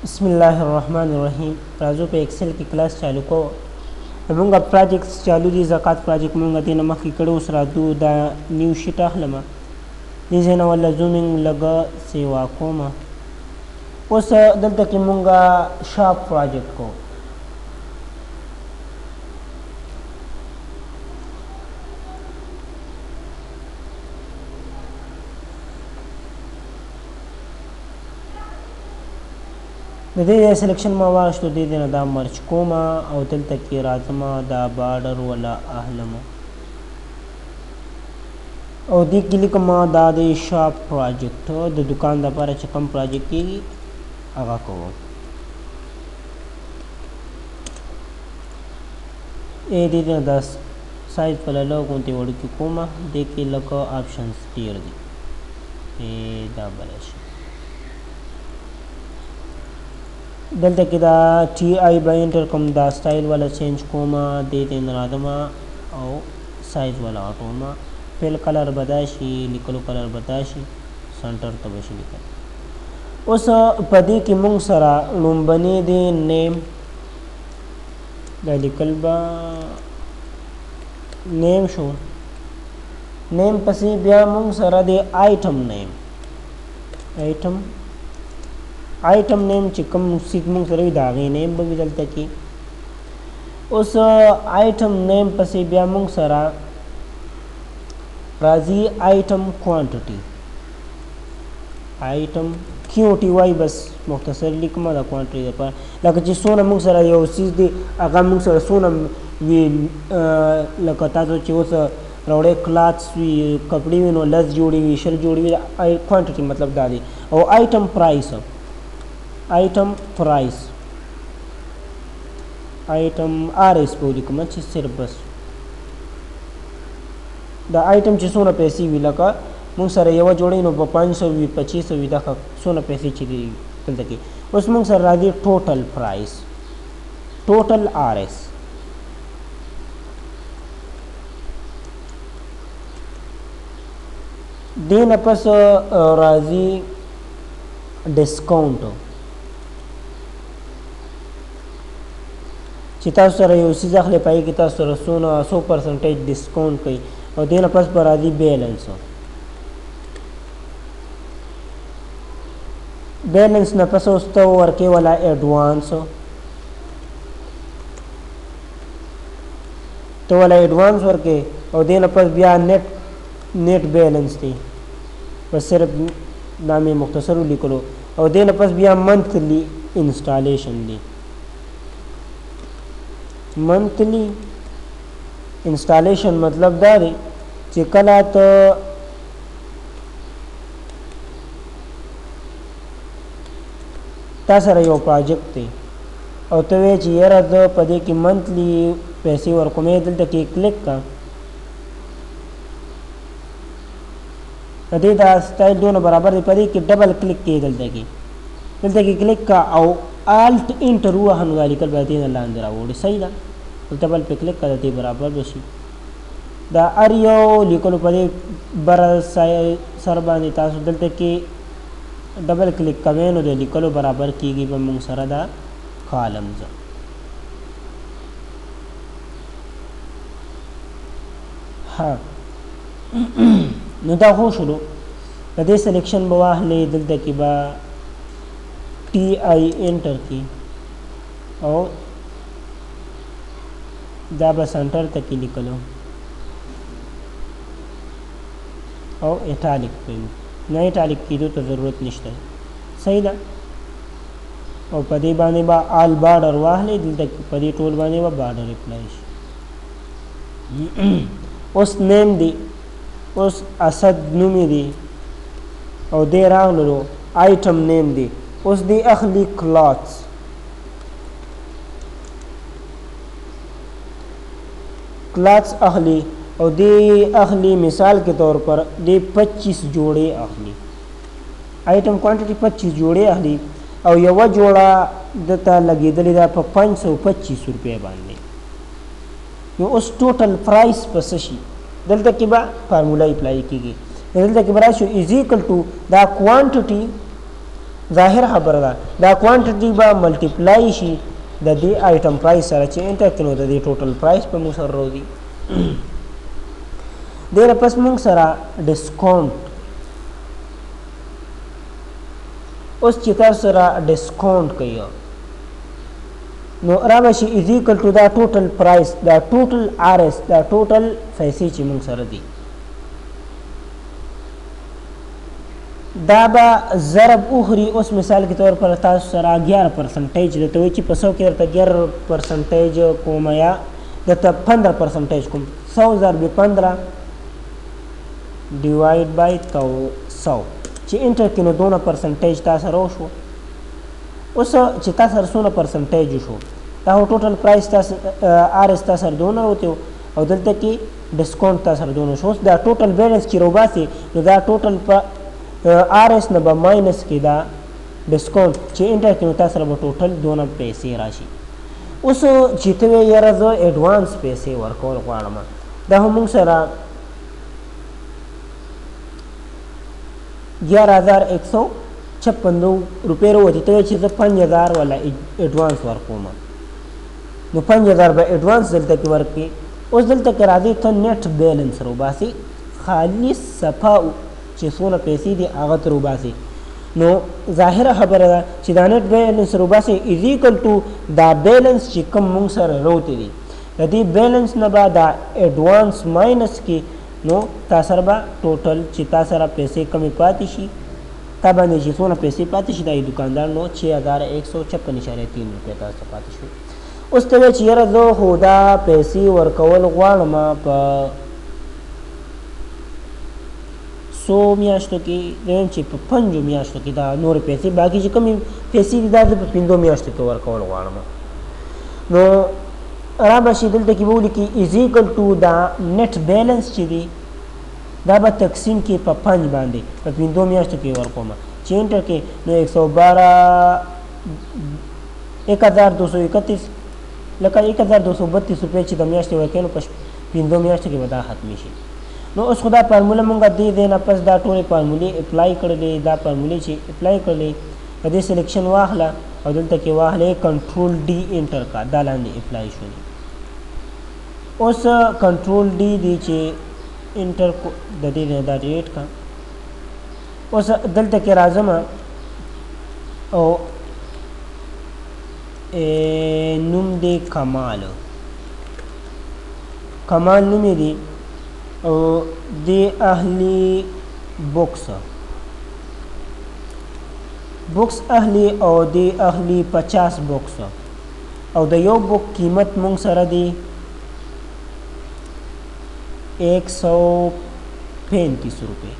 बिस्मिल्लाहिर्रहमानिर्रहीम। राजू पे एक्सेल की क्लास चालू को मोंगा प्रोजेक्ट्स चालू दी ज़कात प्रोजेक्ट मोंगा दिन मखी कड़ो सरा दू दा न्यू शीट अखलमा दीजे ना वाला जूमिंग लगा सेवा कोमा उस दल तक मोंगा शार्प प्रोजेक्ट को د دې سلیکشن ما واغشتو دې نه دا مرچ کوما او دلته کې راځما دا بارډر ولا اهلم او دې کې لیکما دا د شاپ پروجیکټ د دکان لپاره چې کوم پروجیکټ کیږي هغه کوم اې دې نه دا سایز په لږه غونډه وړو کې کومه دې کې لکه آپشنز ډیر دي دا بلش دلته کې دا ټي آی به انټر کوم دا سټایل والا چینج کوما دې دې نرادما او سایز والا اټوما فل کلر بداشي لیکلو کلر بداشي سنټر ته بشي لیکل اوس پدې کې مونږ سره لومبني دې نیم دا لیکل با نیم شو نیم پسې بیا مونږ سره دې آیټم نیم آیټم نیم چې کوم سیک مونږ سره وي د هغې نیم به وي دلته کې اوس آیټم نیم پسې بیا مونږ سره راځي آیټم کوانټټي آیټم کیو ټي وای بس مختصر لیکمه د کوانټټي دپاره لکه چې څونه مونږ سره یو څیز دی هغه مونږ سره څونه وي لکه تاسو چې اوس راوړی کلاتس وي کپړې وي نو 10 جوړې وي 20 جوړې وي کوانټټي مطلب دا دی او آیټم پرایس آیټم پرایس آیټم آر اس په لیکم چې صرف بس دا آیټم چې څونه پیسې وي لکه مونږ سره یوه جوړی نو په 500 وي 2500 وي دغه څونه پیسې چې دي دلته کې اوس مونږ سره راځي ټوټل پرایس ټوټل آر اس دې نه پس راځي ډسکاونټ چې تاسو سره یو څیز اخلي پای کې تاسو سره 100% ډسکاونټ کوي او دې نه پس به راځي بیلنس نه پس اوس ته ورکې والا ایډوانس ته والا ایډوانس ورکې او دې نه پس بیا نیټ بیلنس دی بس صرف دا مې مختصر ولیکلو او دې نه پس بیا منتھلی انسټالیشن دی منتھلی انسټالیشن مطلب دا دی چې کله ته تا سره یو پروجیکټ دی او ته وایې چې یاره زه په دې کې منتھلی پیسې ورکوم دلته کې کلیک کا د دې دا سټایل دونه برابر دی په دې کې ډبل کلیک کې دلته کې کلیک کا او الټ انټر ووهه نو دا لیکل به دې نه لاندې راوړي صحیح ده دلته بل پې کلیک کړه د دې برابر به شي دا هر یو لیکلو په دې بره سر باندې تاسو دلته کې ډبل کلیک کوئ نو د لیکلو برابر کیږي به موږ سره دا کالمز ها نو دا خو شلو د دې سلیکشن به واخلئ دلته کې به ټي آی انټر کی او دا به سنټر ته کې لیکلو او اټالیک کوي نه اټالیک کېدو ته ضرورت نشته صحیح ده او په دې باندې به آل بارډر واخلئ دلته په دې ټول باندې به بارډر اپلای شي اوس نیم دی اوس اسد نومې دی او دې راغللو آیټم نیم دی اوس دی اخلي کلاتس کلاتس اخلي او دی اخلي مثال کے طور پر دی 25 جوڑے اخلي آیټم کوانټټي 25 جوړې اخلي او یوه جوړه دته لګېدلې ده په 525 روپۍ باندې نو اوس ټوټل پرایس په څه شي دلته کې به فارموله اپلای کېږي دلته کې به راشي از ایکل ټو دا کوانټټي ظاهر خبره ده دا کوانټیټي به ملټیپلای شي د دې آیټم پرایس سره چې انټر کینو د دې ټوټل پرایس په موږ سره راځي دیر پس موږ سره ډیسکاونټ اوس چې تاسو سره ډیسکاونټ کوي نو را بشي از ایکل ټو دا ټوټل پرایس دا ټوټل آر اس دا ټوټل پیسې چې موږ سره دي دا به ضرب اخري اوس مثال کے طور پر تاسو سره 11% دته وي چې په 100 کې درته 11% کوم یا دته 15% کوم 100 ضرب 15 ډیوایډ بای 100 چې انټر کې نو 2% تاسو سره وشو اوس چې تاسو سره 100% شو دا ټوټل پرایس تاسو آر اس تاسو سره دونه وته او دلته کې ډیسکاونټ تاسو سره دونه شو دا ټوټل بیلانس چې روباسي نو دا ټوټل آر اس نه به ماینس کې دا ډیسکاونټ چې انټر کې نو تاسو سره به ټوټل دونه پیسې راشي اوس چې ته یې راځو ایڈوانس پیسې ورکول غواړم دا هم موږ سره 11,156 روپۍ وروتې ته چې زه 5000 والا ایډوانس ورکوم نو 5000 به ایډوانس دلته کې ورکړي اوس دلته کې راځي ته نیټ بیلنس روباسي خالي صفا چې څونه پیسې دي هغه ته روباسي نو ظاهره خبره ده چې دا نیټ بیلنس روباسي از ایکل ټو دا بیلنس چې کوم موږ سره راوتی دي د دې بیلنس نه به دا ایډوانس ماینس کې نو تاسو سره به ټوټل چې تاسو سره پیسې کمې پاتې شي تا باندې چې څونه پیسې پاتې شي دا دکاندار نو 6156.3 روپۍ تاسو پاتې شو اوس ته چې یاره زه خو دا پیسې ورکول غواړم په 100 میاشتو کې دویم چې په 5 میاشتو کې دا نور پیسې باقي چې کمې پیسې دي دا زه په 5 میاشتو کې ورکول غواړم نو را بشي دلته کې به ولیکي از ایکل ټو دا نیټ بیلنس چې دی دا به تقسیم کې په 5 باندې په 5 میاشتو کې ورکوم چې انټر کې نو 1231 لکه 1232 روپۍ چې د میاشتې ورکوي نو په 5 میاشتو کې به دا ختمې شي نو اوس خو دا فارموله مونږ دې نه پس دا ټولې فارمولې اپلای کړلې دا فارمولې چې اپلای کړلې په دې سلیکشن واخله او دلته کې واخلې کنټرول ډي انټر کا دا لاندې اپلای شولې اوس کنټرول ډي دی چې انټر د دې دا ډیټ کا اوس دلته کې راځم او نوم دی کمال نوم دی او دی اهلی بوکس اهلی او دی اهلی 50 بوکس او د یو بوک قیمت مونږ سره دی 135 روپۍ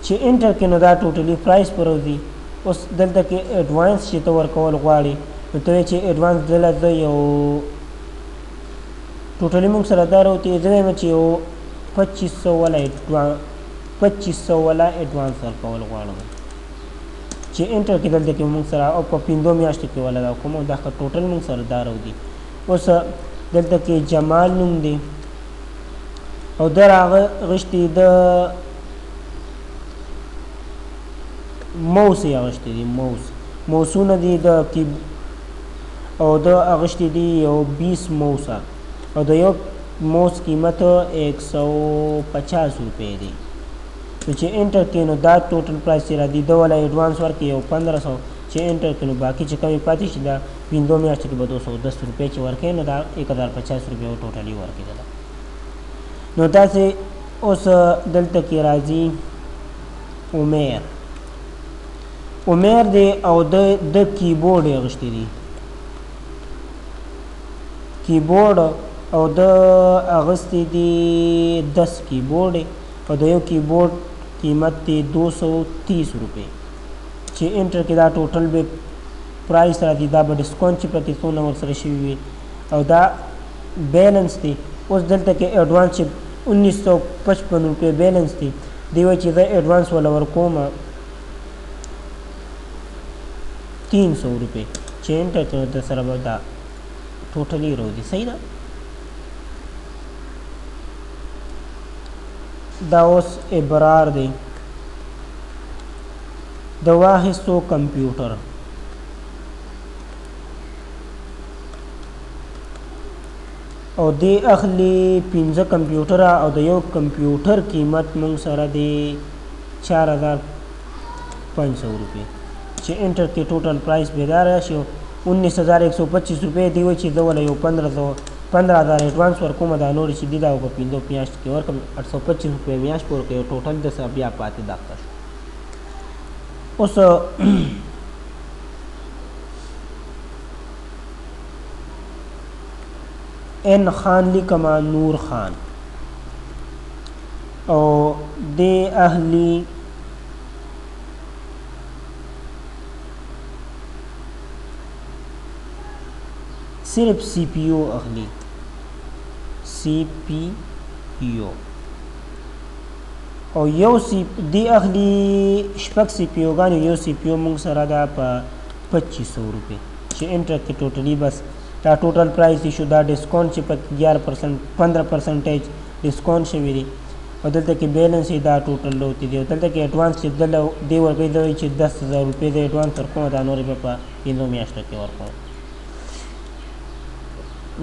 چې انټر کې نو دا ټوټلی پرایس پر وځي اوس دلته کې ایڈوانس چې ته ورکول غواړي نو ته چې ایڈوانس دلته یو ټوټلی موږ سره دا راوتی زه وایم چې یو 2500 والا ایڈوانس ورکول غواړم چې انټر کې دلته کې موږ سره او په 5 میاشتو کې ولا دا کوم دا ټوټل موږ سره دا راوتی اوس دلته کې جمال نوم دی او در هغه غشتي د موس یې غشتي دي موسونه دي د او د غشتي دي یو 20 موسه او د یو موس قیمت 150 روپۍ دی نو چې انټر کې نو دا ټوټل پرایس را دي د ولا ایڈوانس ورکې یو 1500 چې انټر کې نو باقي چې کمی پاتې شي دا 5 میاشتو کې به 210 روپۍ چې ورکې نو دا 1050 روپۍ ټوټلی ورکېدله نو داسې اوس دلته کې راځي عمر دی او د کیبورډ یې اغوښتی دی کیبورډ او د اغوستی دی 10 کیبورډ او د یو کیبورډ قیمت دی 230 روپۍ چې انټر کې دا ټوټل به پرایس راځي دا به ډسکاونټ چې پکې څونه ورسره شوي وي او دا بیلنس دی اوس دلته کې ایڈوانس چې 1955 روپۍ بیلنس دی دی وایي چې زه ایڈوانس ولا ورکوم 300 روپۍ چې انټر کړو د سره به دا ټوټلی راوځي صحیح ده دا اوس ابرار دی د واخیستو کمپیوټر او دی اخلي 15 کمپیوټر او د یو کمپیوټر قیمت مونږ سره دی 4500 روپے چې انټر کې ټوټل پرایس بیدار شي 19125 روپے دی و چې زه ولا یو 15000 ایڈوانس ورکوم دا نور چې دی دا په 5 میاشت کې ورکم 825 روپے میاشت پور کې ټوټل د سره بیا پاتې داخته شو اوس ان خان لیکما نور خان او دی اهلی صرف سی پی یو اخلي سی پی یو او یو سی دی اخلي شپږ سی پی یو غانو یو سی پی یو مونږ سره دا په 2500 روپے چې انټر کې ټوټلی بس دا ټوټل پرایس شو دا ډیسکاونټ چې په 11% 15% ډیسکاونټ شوی دی او دلته کې بیلنس دا ټوټل لوتی دی دلته کې ایڈوانس چې دی ورکوي دی چې 10000 روپے د ایڈوانس ورکوم دا نور په 5 میاشتو کې ورکوم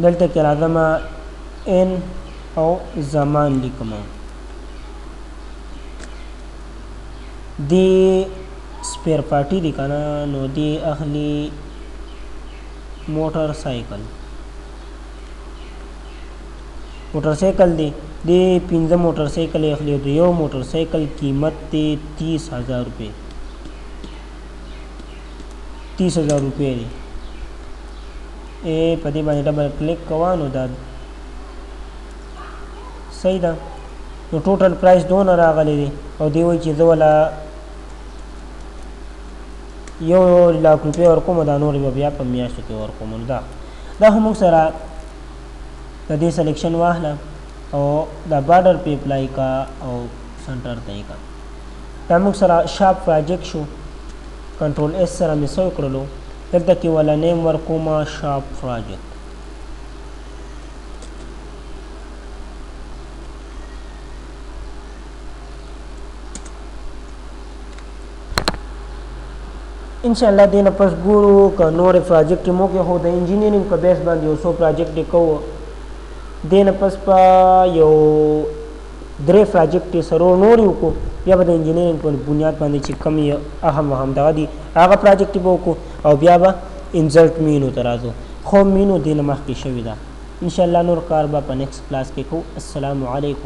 دلته کې راځم ان او زمان لیکم دی سپیر پارټي دی کنه نو دی اخلي موټر سایکل دی 15 موټر سایکل اخلي دی یو موټر سایکل قیمت دی 30000 روپے 30000 روپے دی په دې باندې ډبل کلیک کوانو دا صحیح ده نو ټوټل پرایس دونه راغلی دی او دی وایي چې زه ولا 1 لک روپۍ ورکوم دا نور به بیا په میاشتو کې ورکوم نو دا خو موږ سره د دې سلیکشن واخله او دا بارډر پې اپلای کا او سنټر ته یې کا دا موږ سره شاپ پراجیکټ شو کنټرول اس سره مې څه وکړلو دلته کې ولا نیم ورکوم شاپ پراجیکټ انشاءالله دینه پس ګورو که نور پراجیکټ مو کې هو د انجینیرینګ په بیس باندې یو څو پراجیکټ کوو دینه پس په یو 3 پراجیکټ سره نور یو کو بیا به د انجینیرینګ په بنیاد باندې چې کم اهم دغه دي هغه پراجیکټ به وکړو او بیا به انزلټ مینو ته راځو خو مینو دینه مخکې شوي ده انشاءالله نور کار به په نیکسټ کلاس کې کوو السلام علیکم